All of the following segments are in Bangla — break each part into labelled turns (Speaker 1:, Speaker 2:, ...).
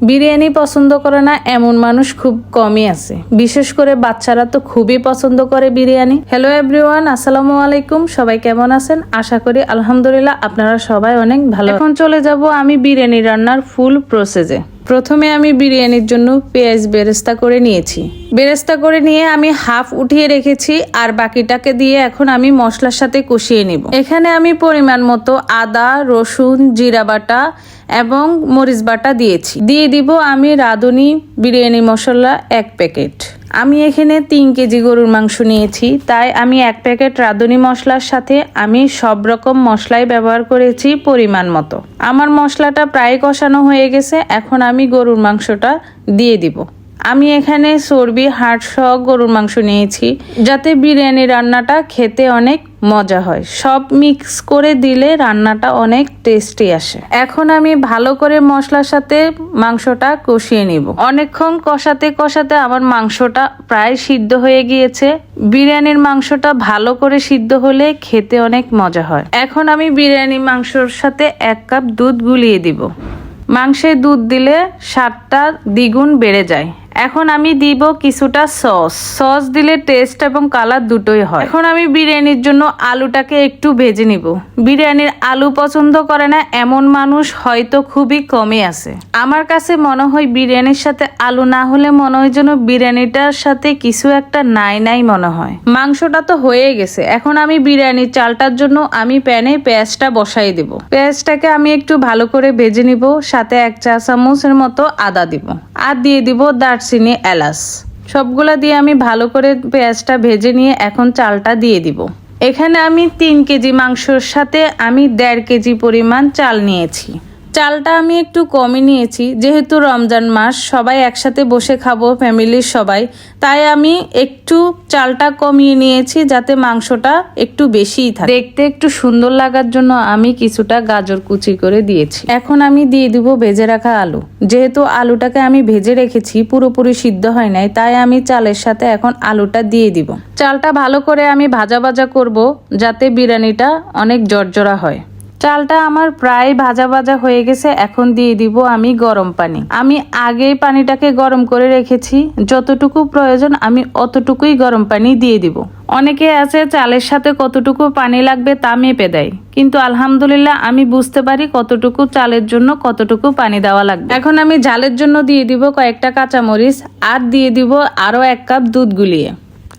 Speaker 1: বিরিয়ানি পছন্দ করে না এমন মানুষ খুব কমই আছে, বিশেষ করে বাচ্চারা তো খুবই পছন্দ করে বিরিয়ানি। হ্যালো এভরিওয়ান, আসসালামু আলাইকুম। সবাই কেমন আছেন? আশা করি আলহামদুলিল্লাহ আপনারা সবাই অনেক ভালো। এখন চলে যাব আমি বিরিয়ানি রান্নার ফুল প্রসেসে। প্রথমে আমি বিরিয়ানির জন্য পেঁয়াজ বেরেস্তা করে নিয়েছি। বেরেস্তা করে নিয়ে আমি হাফ উঠিয়ে রেখেছি, আর বাকিটাকে দিয়ে এখন আমি মশলার সাথে কষিয়ে নিব। এখানে আমি পরিমাণ মতো আদা, রসুন, জিরা বাটা এবং মরিচ বাটা দিয়েছি। দিয়ে দিব আমি রাঁধুনি বিরিয়ানি মশলা 1 প্যাকেট। আমি এখানে 3 কেজি গরুর মাংস নিয়েছি, তাই আমি 1 প্যাকেট রাঁধুনি মশলার সাথে আমি সব রকম মশলাই ব্যবহার করেছি পরিমাণ মতো। আমার মশলাটা প্রায় কষানো হয়ে গেছে, এখন আমি গরুর মাংসটা দিয়ে দিব। আমি এখানে চর্বি হাড় সহ গরুর মাংস নিয়েছি, যাতে বিরিয়ানি রান্নাটা খেতে অনেক মজা হয়। সব মিক্স করে দিলে রান্নাটা অনেক টেস্টি আসে। এখন আমি ভালো করে মশলার সাথে মাংসটা কষিয়ে নিব। অনেকক্ষণ কষাতে কষাতে আমার মাংসটা প্রায় সিদ্ধ হয়ে গিয়েছে। বিরিয়ানির মাংসটা ভালো করে সিদ্ধ হলে খেতে অনেক মজা হয়। এখন আমি বিরিয়ানি মাংসর সাথে 1 কাপ দুধ গুলিয়ে দিব। মাংসে দুধ দিলে স্বাদটা দ্বিগুণ বেড়ে যায়। এখন আমি দিব কিছুটা সস দিলে টেস্ট এবং কালার দুটোই হয়। এখন আমি বিরিয়ানির জন্য আলুটাকে একটু ভেজে নিব। বিরিয়ানির আলু পছন্দ করে না এমন মানুষ হয়তো খুবই কমই আছে। আমার কাছে মনে হয় বিরিয়ানির সাথে আলু না হলে মনে হয় যেন বিরিয়ানিটার সাথে কিছু একটা নাই মনে হয়। মাংসটা তো হয়ে গেছে। এখন আমি বিরিয়ানির চালটার জন্য আমি প্যানে পেঁয়াজটা বসাই দিব। পেঁয়াজটাকে আমি একটু ভালো করে ভেজে নিব, সাথে 1 চা চামচের মতো আদা দিব, আর দিয়ে দিব দারচিনি, এলাচ। সবগুলা দিয়ে আমি ভালো করে পেঁয়াজটা ভেজে নিয়ে এখন চালটা দিয়ে দিব। এখানে আমি 3 কেজি মাংসর সাথে আমি 1.5 কেজি পরিমাণ চাল নিয়েছি। চালটা আমি একটু কমই নিয়েছি, যেহেতু রমজান মাস, সবাই একসাথে বসে খাবো ফ্যামিলির সবাই, তাই আমি একটু চালটা কমিয়ে নিয়েছি যাতে মাংসটা একটু বেশিই থাকে। দেখতে একটু সুন্দর লাগার জন্য আমি কিছুটা গাজর কুচি করে দিয়েছি। এখন আমি দিয়ে দিব ভেজে রাখা আলু। যেহেতু আলুটাকে আমি ভেজে রেখেছি, পুরোপুরি সিদ্ধ হয় নাই, তাই আমি চালের সাথে এখন আলুটা দিয়ে দিব। চালটা ভালো করে আমি ভাজা ভাজা করব যাতে বিরিয়ানিটা অনেক জর্জরা হয়। চালটা আমার প্রায় ভাজা ভাজা হয়ে গেছে। এখন দিয়ে দিব আমি গরম পানি। আমি আগেই পানিটাকে গরম করে রেখেছি, যতটুকু প্রয়োজন আমি অতটুকুই গরম পানি দিয়ে দিব। অনেকে আছে চালের সাথে কতটুকু পানি লাগবে তা মেপে দেয়, কিন্তু আলহামদুলিল্লাহ আমি বুঝতে পারি কতটুকু চালের জন্য কতটুকু পানি দেওয়া লাগবে। এখন আমি ঝালের জন্য দিয়ে দিব কয়েকটা কাঁচামরিচ, আর দিয়ে দিব আরো 1 কাপ দুধ গুলিয়ে।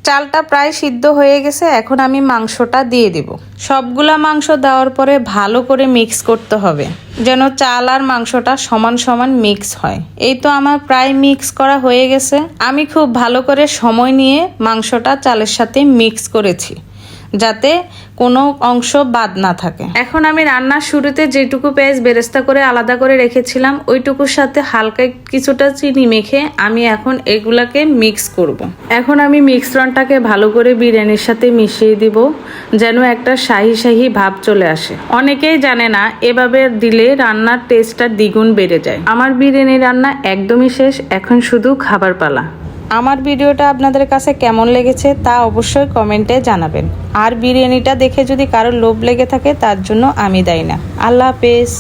Speaker 1: চালটা প্রায় সিদ্ধ হয়ে গেছে, এখন আমি মাংসটা দিয়ে দিব। সবগুলা মাংস দেওয়ার পরে ভালো করে মিক্স করতে হবে, যেন চাল আর মাংসটা সমান সমান মিক্স হয়। এই তো আমার প্রায় মিক্স করা হয়ে গেছে। আমি খুব ভালো করে সময় নিয়ে মাংসটা চালের সাথে মিক্স করেছি, যাতে কোনো অংশ বাদ না থাকে। এখন আমি রান্নার শুরুতে যেটুকু পেঁয়াজ বেরেস্তা করে আলাদা করে রেখেছিলাম, ওইটুকুর সাথে হালকা কিছুটা চিনি মেখে আমি এখন এগুলাকে মিক্স করব। এখন আমি মিশ্রণটাকে ভালো করে বিরিয়ানির সাথে মিশিয়ে দিব, যেন একটা শাহি শাহি ভাব চলে আসে। অনেকেই জানে না এভাবে দিলে রান্নার টেস্টটা দ্বিগুণ বেড়ে যায়। আমার বিরিয়ানি রান্না একদমই শেষ, এখন শুধু খাবার পালা। আমার ভিডিওটা আপনাদের কাছে কেমন লেগেছে তা অবশ্যই কমেন্টে জানাবেন। আর বিরিয়ানিটা দেখে যদি কারো লোভ লেগে থাকে তার জন্য আমি দায়ী না। আল্লাহ হাফেজ।